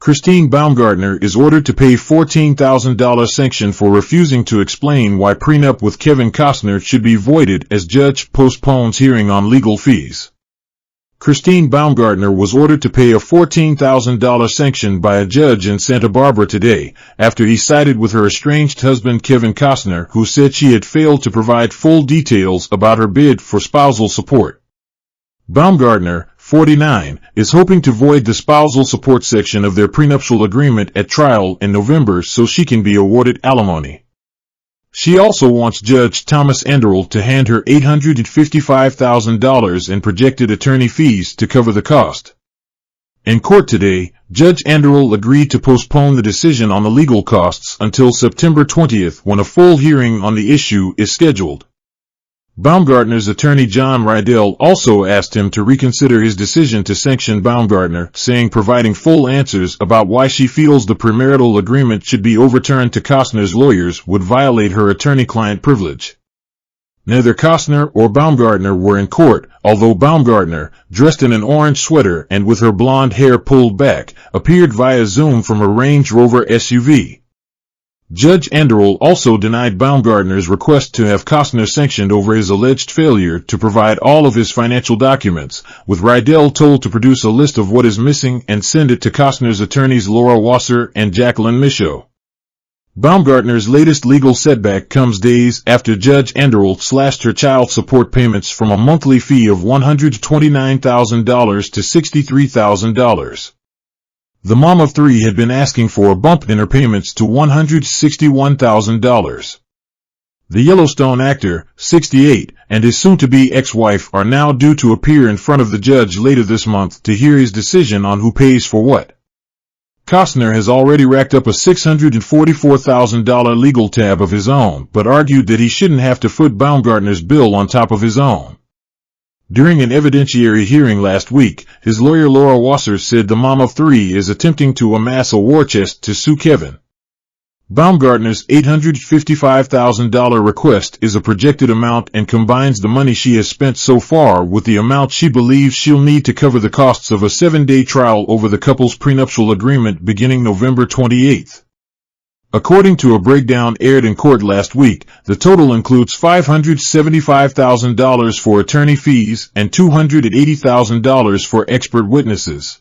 Christine Baumgartner is ordered to pay $14,000 sanction for refusing to explain why prenup with Kevin Costner should be voided as judge postpones hearing on legal fees. Christine Baumgartner was ordered to pay a $14,000 sanction by a judge in Santa Barbara today, after he sided with her estranged husband Kevin Costner, who said she had failed to provide full details about her bid for spousal support. Baumgartner, 49, is hoping to void the spousal support section of their prenuptial agreement at trial in November so she can be awarded alimony. She also wants Judge Thomas Anderl to hand her $855,000 in projected attorney fees to cover the cost. In court today, Judge Anderl agreed to postpone the decision on the legal costs until September 20th, when a full hearing on the issue is scheduled. Baumgartner's attorney John Rydell also asked him to reconsider his decision to sanction Baumgartner, saying providing full answers about why she feels the premarital agreement should be overturned to Costner's lawyers would violate her attorney-client privilege. Neither Costner or Baumgartner were in court, although Baumgartner, dressed in an orange sweater and with her blonde hair pulled back, appeared via Zoom from a Range Rover SUV. Judge Anderl also denied Baumgartner's request to have Costner sanctioned over his alleged failure to provide all of his financial documents, with Rydell told to produce a list of what is missing and send it to Costner's attorneys Laura Wasser and Jacqueline Michaud. Baumgartner's latest legal setback comes days after Judge Anderl slashed her child support payments from a monthly fee of $129,000 to $63,000. The mom of three had been asking for a bump in her payments to $161,000. The Yellowstone actor, 68, and his soon-to-be ex-wife are now due to appear in front of the judge later this month to hear his decision on who pays for what. Costner has already racked up a $644,000 legal tab of his own, but argued that he shouldn't have to foot Baumgartner's bill on top of his own. During an evidentiary hearing last week, his lawyer Laura Wasser said the mom of three is attempting to amass a war chest to sue Kevin. Baumgartner's $855,000 request is a projected amount and combines the money she has spent so far with the amount she believes she'll need to cover the costs of a 7-day trial over the couple's prenuptial agreement beginning November 28. According to a breakdown aired in court last week, the total includes $575,000 for attorney fees and $280,000 for expert witnesses.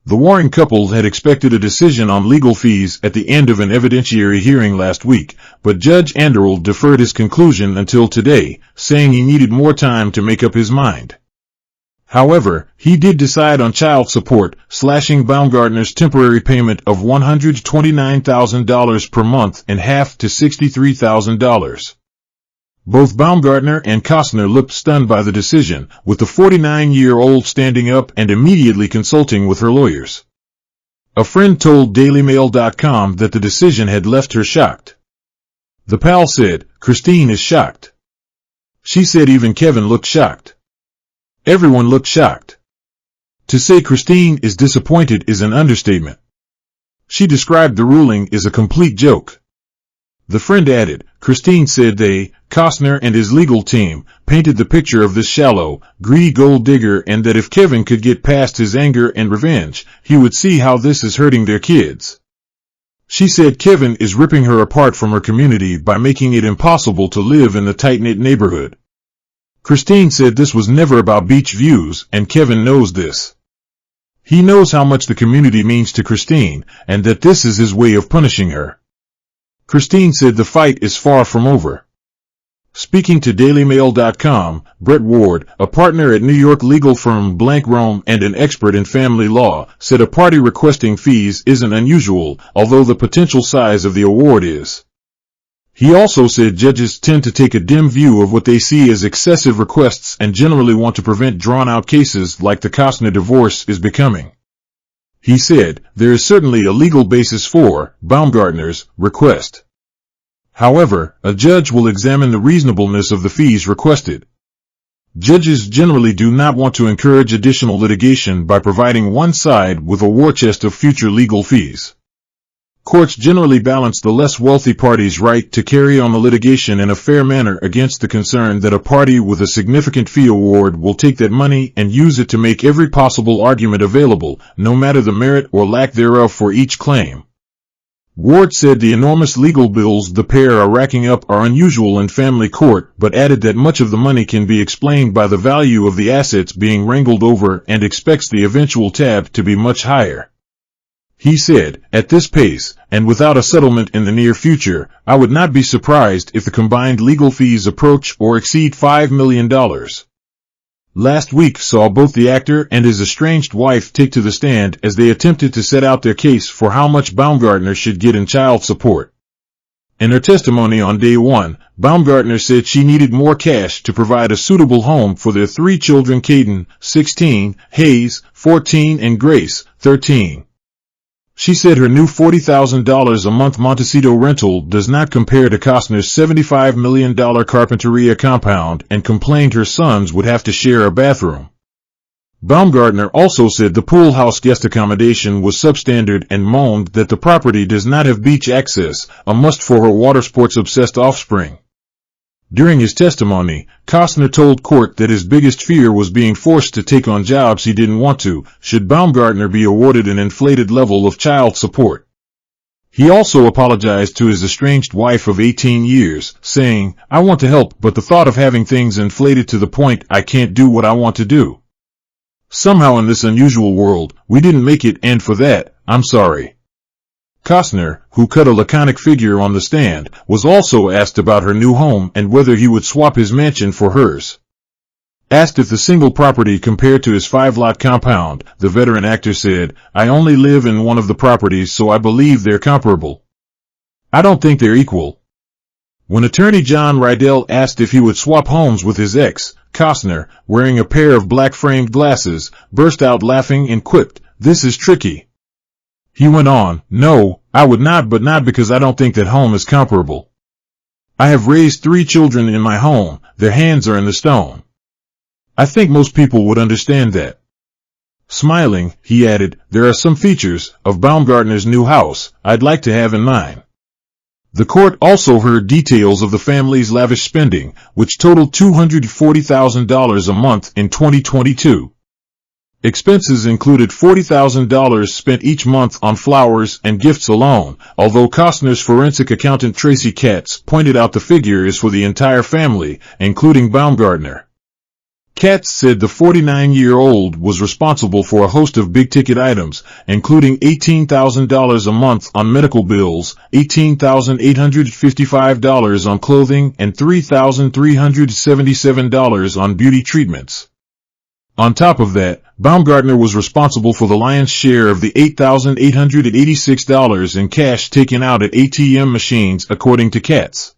The warring couple had expected a decision on legal fees at the end of an evidentiary hearing last week, but Judge Anderl deferred his conclusion until today, saying he needed more time to make up his mind. However, he did decide on child support, slashing Baumgartner's temporary payment of $129,000 per month in half to $63,000. Both Baumgartner and Costner looked stunned by the decision, with the 49-year-old standing up and immediately consulting with her lawyers. A friend told DailyMail.com that the decision had left her shocked. The pal said, "Christine is shocked." She said even Kevin looked shocked. Everyone looked shocked. To say Christine is disappointed is an understatement. She described the ruling as a complete joke. The friend added, Christine said they, Costner and his legal team, painted the picture of this shallow, greedy gold digger, and that if Kevin could get past his anger and revenge, he would see how this is hurting their kids. She said Kevin is ripping her apart from her community by making it impossible to live in the tight-knit neighborhood. Christine said this was never about beach views, and Kevin knows this. He knows how much the community means to Christine, and that this is his way of punishing her. Christine said the fight is far from over. Speaking to DailyMail.com, Brett Ward, a partner at New York legal firm Blank Rome and an expert in family law, said a party requesting fees isn't unusual, although the potential size of the award is. He also said judges tend to take a dim view of what they see as excessive requests and generally want to prevent drawn-out cases like the Costner divorce is becoming. He said, there is certainly a legal basis for Baumgartner's request. However, a judge will examine the reasonableness of the fees requested. Judges generally do not want to encourage additional litigation by providing one side with a war chest of future legal fees. Courts generally balance the less wealthy party's right to carry on the litigation in a fair manner against the concern that a party with a significant fee award will take that money and use it to make every possible argument available, no matter the merit or lack thereof for each claim. Ward said the enormous legal bills the pair are racking up are unusual in family court, but added that much of the money can be explained by the value of the assets being wrangled over and expects the eventual tab to be much higher. He said, "At this pace, and without a settlement in the near future, I would not be surprised if the combined legal fees approach or exceed $5 million. Last week saw both the actor and his estranged wife take to the stand as they attempted to set out their case for how much Baumgartner should get in child support. In her testimony on day one, Baumgartner said she needed more cash to provide a suitable home for their three children: Caden, 16, Hayes, 14, and Grace, 13. She said her new $40,000 a month Montecito rental does not compare to Costner's $75 million Carpinteria compound and complained her sons would have to share a bathroom. Baumgartner also said the pool house guest accommodation was substandard and moaned that the property does not have beach access, a must for her watersports-obsessed offspring. During his testimony, Costner told court that his biggest fear was being forced to take on jobs he didn't want to, should Baumgartner be awarded an inflated level of child support. He also apologized to his estranged wife of 18 years, saying, "I want to help, but the thought of having things inflated to the point I can't do what I want to do. Somehow in this unusual world, we didn't make it, and for that, I'm sorry." Costner, who cut a laconic figure on the stand, was also asked about her new home and whether he would swap his mansion for hers. Asked if the single property compared to his 5-lot compound, the veteran actor said, "I only live in one of the properties, so I believe they're comparable. I don't think they're equal." When attorney John Rydell asked if he would swap homes with his ex, Costner, wearing a pair of black-framed glasses, burst out laughing and quipped, "This is tricky." He went on, "No, I would not, but not because I don't think that home is comparable. I have raised 3 children in my home, their hands are in the stone. I think most people would understand that." Smiling, he added, "There are some features of Baumgartner's new house I'd like to have in mine." The court also heard details of the family's lavish spending, which totaled $240,000 a month in 2022. Expenses included $40,000 spent each month on flowers and gifts alone, although Costner's forensic accountant Tracy Katz pointed out the figure is for the entire family, including Baumgartner. Katz said the 49-year-old was responsible for a host of big-ticket items, including $18,000 a month on medical bills, $18,855 on clothing, and $3,377 on beauty treatments. On top of that, Baumgartner was responsible for the lion's share of the $8,886 in cash taken out at ATM machines, according to Katz.